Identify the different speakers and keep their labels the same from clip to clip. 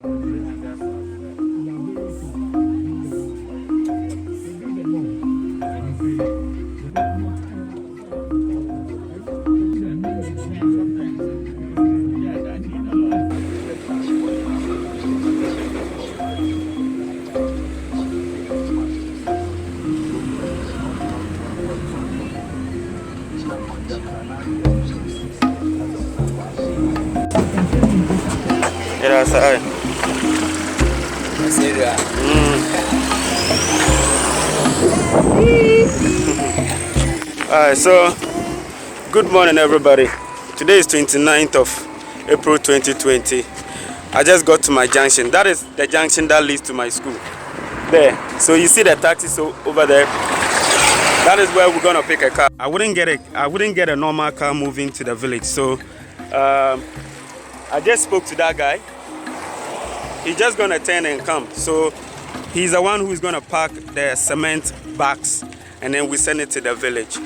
Speaker 1: Alright, so good morning everybody. Today is 29th of April 2020. I just got to my junction. That is the junction that leads to my school. There. So you see the taxi over there. That is where we're gonna pick a car. I wouldn't get a normal car moving to the village. So I just spoke to that guy. He's just gonna turn and come. So he's the one who's gonna pack the cement bags and then we send it to the village.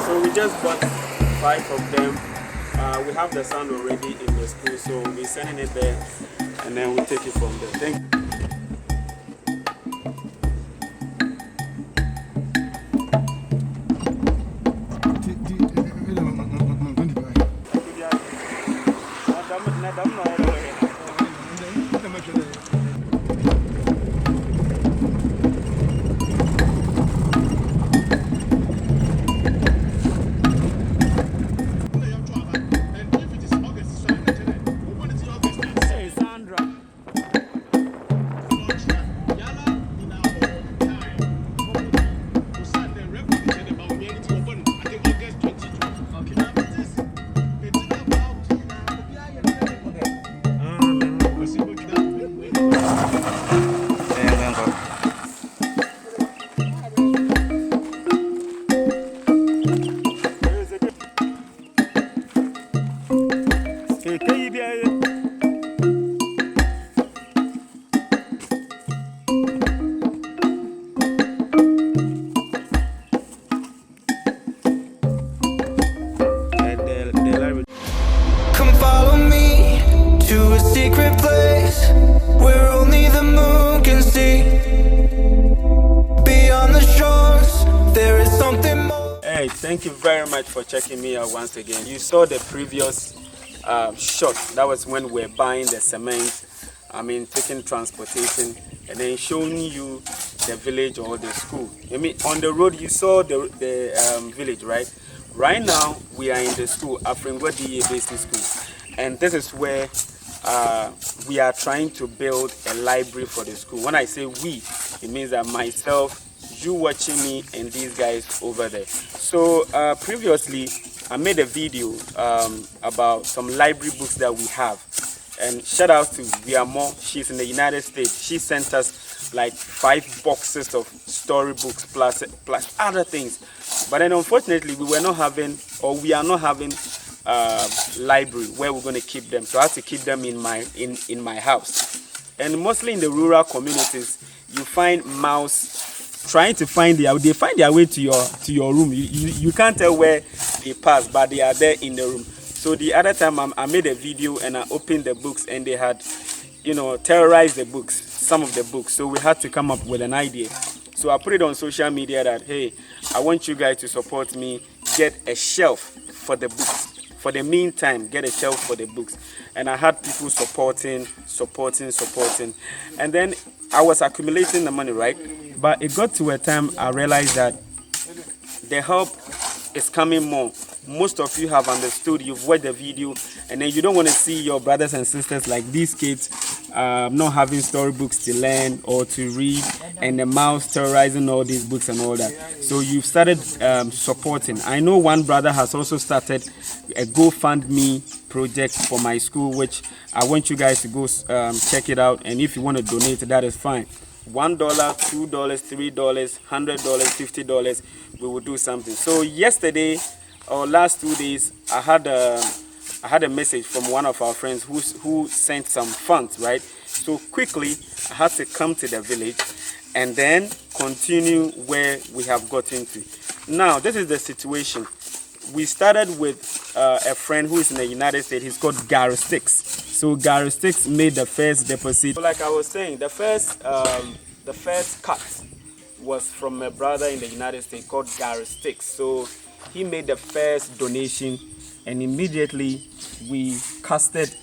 Speaker 1: So we just bought 5 of them. We have the sand already in the school, so we'll be sending it there and then we'll take it from there. Thank you.
Speaker 2: Come follow me to a secret place where only the moon can see. Beyond the shores, there is something more.
Speaker 1: Hey, thank you very much for checking me out once again. You saw the previous shot. That was when we were buying the cement, taking transportation and then showing you the village or the school. On the road you saw the village, right? Right now we are in the school, Afringwa DA Basic School, and this is where we are trying to build a library for the school. When I say we, it means that myself, you watching me, and these guys over there. So previously I made a video about some library books that we have, and shout out to Viamo. She's in the United States. She sent us like 5 boxes of storybooks plus other things. But then unfortunately we are not having library where we're going to keep them, so I have to keep them in my house. And mostly in the rural communities you find mouse trying to find they find their way to your room. You can't tell where they pass, but they are there in the room. So the other time I made a video and I opened the books and they had terrorized the books, some of the books. So we had to come up with an idea. So I put it on social media that, hey, I want you guys to support me, get a shelf for the books. For the meantime, get a shelf for the books. And I had people supporting. And then I was accumulating the money, right? But it got to a time I realized that the help is coming more. Most of you have understood, you've watched the video, and then you don't want to see your brothers and sisters like these kids not having storybooks to learn or to read, and the mouse terrorizing all these books and all that. So you've started supporting. I know one brother has also started a GoFundMe project for my school, which I want you guys to go check it out. And if you want to donate, that is fine. $1, $2, $3, $100, $50, we will do something. So yesterday or last 2 days, I had a message from one of our friends who sent some funds, right? So quickly, I had to come to the village and then continue where we have gotten to. Now, this is the situation. We started with a friend who is in the United States. He's called Gary Sticks. So Gary Sticks made the first deposit. So like I was saying, the first cut was from a brother in the United States called Gary Sticks. So he made the first donation, and immediately we casted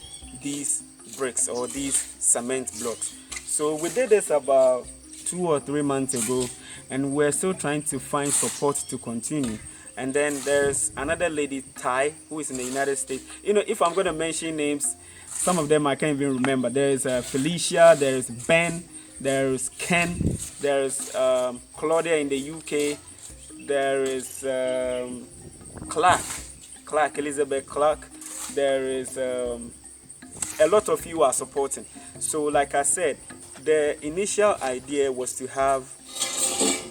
Speaker 1: these bricks or these cement blocks. So we did this about 2 or 3 months ago, and we're still trying to find support to continue. And then there's another lady, Ty, who is in the United States. You know, if I'm going to mention names, some of them I can't even remember. There's Felicia, there's Ben, there's Ken, there's Claudia in the UK, there is Clark, Elizabeth Clark. There is a lot of you are supporting. So like I said, the initial idea was to have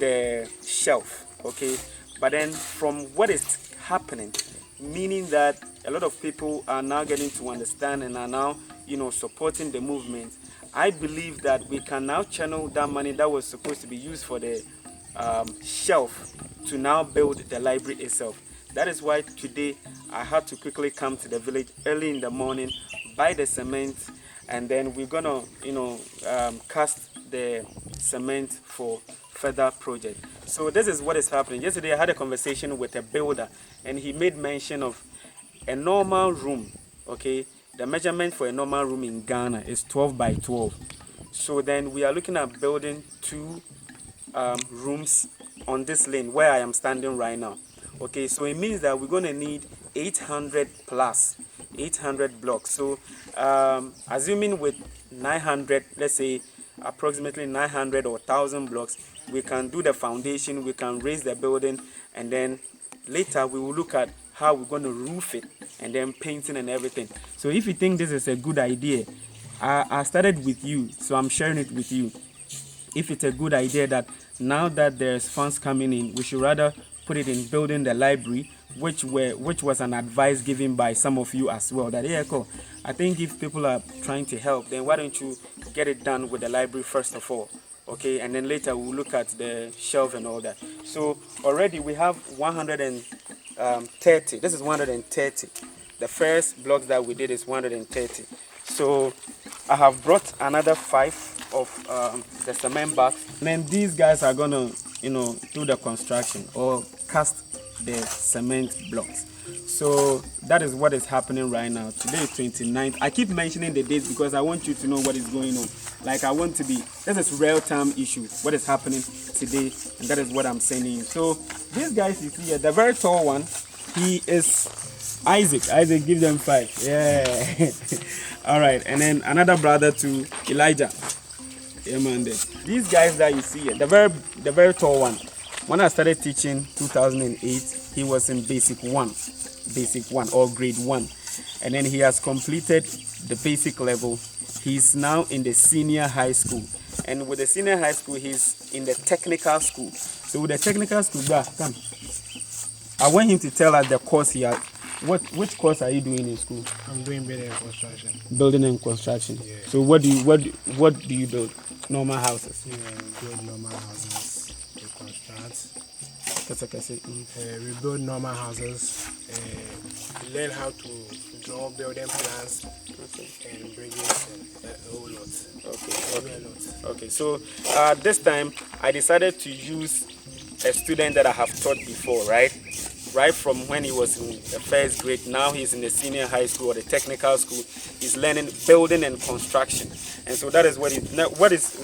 Speaker 1: the shelf, okay? But then from what is happening, meaning that a lot of people are now getting to understand and are now, you know, supporting the movement, I believe that we can now channel that money that was supposed to be used for the shelf to now build the library itself. That is why today I had to quickly come to the village early in the morning, buy the cement, and then we're gonna, you know, cast the cement for further project. So this is what is happening. Yesterday I had a conversation with a builder, and he made mention of a normal room. Okay, the measurement for a normal room in Ghana is 12 by 12. So then we are looking at building 2 rooms on this lane where I am standing right now. Okay, so it means that we're going to need 800 blocks. So assuming with 900, let's say approximately 900 or 1,000 blocks, we can do the foundation, we can raise the building, and then later we will look at how we're going to roof it and then painting and everything. So if you think this is a good idea, I started with you, so I'm sharing it with you. If it's a good idea that now that there's funds coming in, we should rather put it in building the library, which was an advice given by some of you as well. That EKOW, I think if people are trying to help, then why don't you get it done with the library first of all, okay? And then later we'll look at the shelf and all that. So already we have 130. This is 130. The first block that we did is 130. So I have brought another 5 of the cement bags. And then these guys are gonna, you know, do the construction or cast the cement blocks. So that is what is happening right now. Today is 29th. I keep mentioning the dates because I want you to know what is going on. Like I want to be, this is real-time issue, what is happening today, and that is what I'm sending you. So these guys you see here, the very tall one, he is Isaac. Isaac, give them 5. Yeah. All right, and then another brother to Elijah. Yeah, man. These guys that you see here, the very tall one. When I started teaching 2008, he was in basic 1 or grade 1, and then he has completed the basic level. He's now in the senior high school, and with the senior high school, he's in the technical school. So with the technical school, come. I want him to tell us the course he has. Which course are you doing in school?
Speaker 3: I'm doing building and construction.
Speaker 1: Building and construction.
Speaker 3: Yeah.
Speaker 1: So what do you build? Normal houses.
Speaker 3: Yeah, we build normal houses. We construct.
Speaker 1: We
Speaker 3: build normal houses. We learn how to draw building plans.
Speaker 1: Okay.
Speaker 3: And bring in a whole lot.
Speaker 1: Okay. So this time I decided to use a student that I have taught before, right from when he was in the first grade. Now he's in the senior high school or the technical school. He's learning building and construction, and so that is what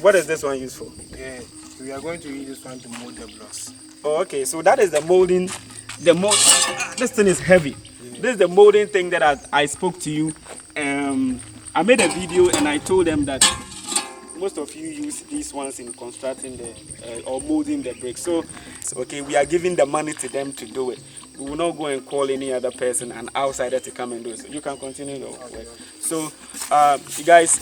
Speaker 1: what is this one used for?
Speaker 3: Yeah, we are going to use this one to mold the blocks.
Speaker 1: Oh, okay, so that is the molding. This thing is heavy. Yeah. This is the molding thing that I spoke to you I made a video and I told them that most of you use these ones in constructing the or molding the bricks. So okay, we are giving the money to them to do it. We will not go and call any other person, an outsider, to come and do it. So you can continue the work. So you guys,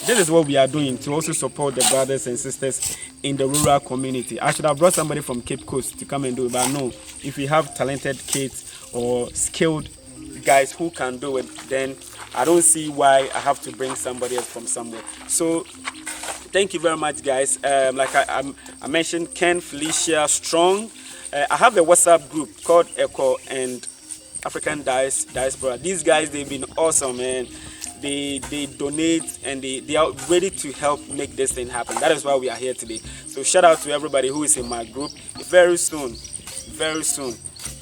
Speaker 1: this is what we are doing to also support the brothers and sisters in the rural community. I should have brought somebody from Cape Coast to come and do it, but no, if we have talented kids or skilled guys who can do it, then I don't see why I have to bring somebody else from somewhere. So thank you very much, guys. Like I mentioned, Ken, Felicia, Strong. I have a WhatsApp group called EKOW and African Diaspora. These guys, they've been awesome, man. They donate and they are ready to help make this thing happen. That is why we are here today. So shout out to everybody who is in my group. Very soon,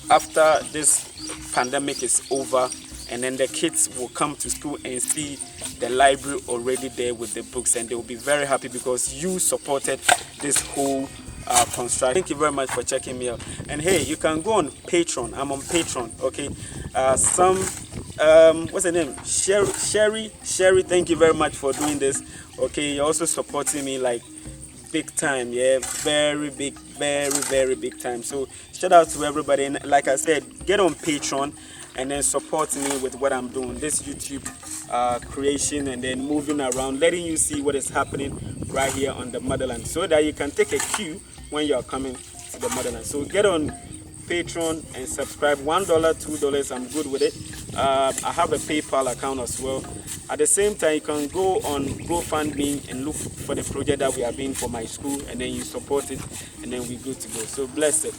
Speaker 1: after this pandemic is over, and then the kids will come to school and see the library already there with the books, and they will be very happy because you supported this whole construction. Thank you very much for checking me out. And hey, you can go on Patreon. I'm on Patreon. Okay, what's her name? Sherry. Thank you very much for doing this. Okay, you're also supporting me like big time. Yeah, very big, very big time. So shout out to everybody. And like I said, get on Patreon and then support me with what I'm doing, this YouTube creation, and then moving around, letting you see what is happening right here on the motherland, so that you can take a cue when you are coming to the motherland. So get on Patreon and subscribe. $1, $2, I'm good with it. I have a PayPal account as well. At the same time, you can go on GoFundMe and look for the project that we are doing for my school, and then you support it, and then we're good to go. So bless it.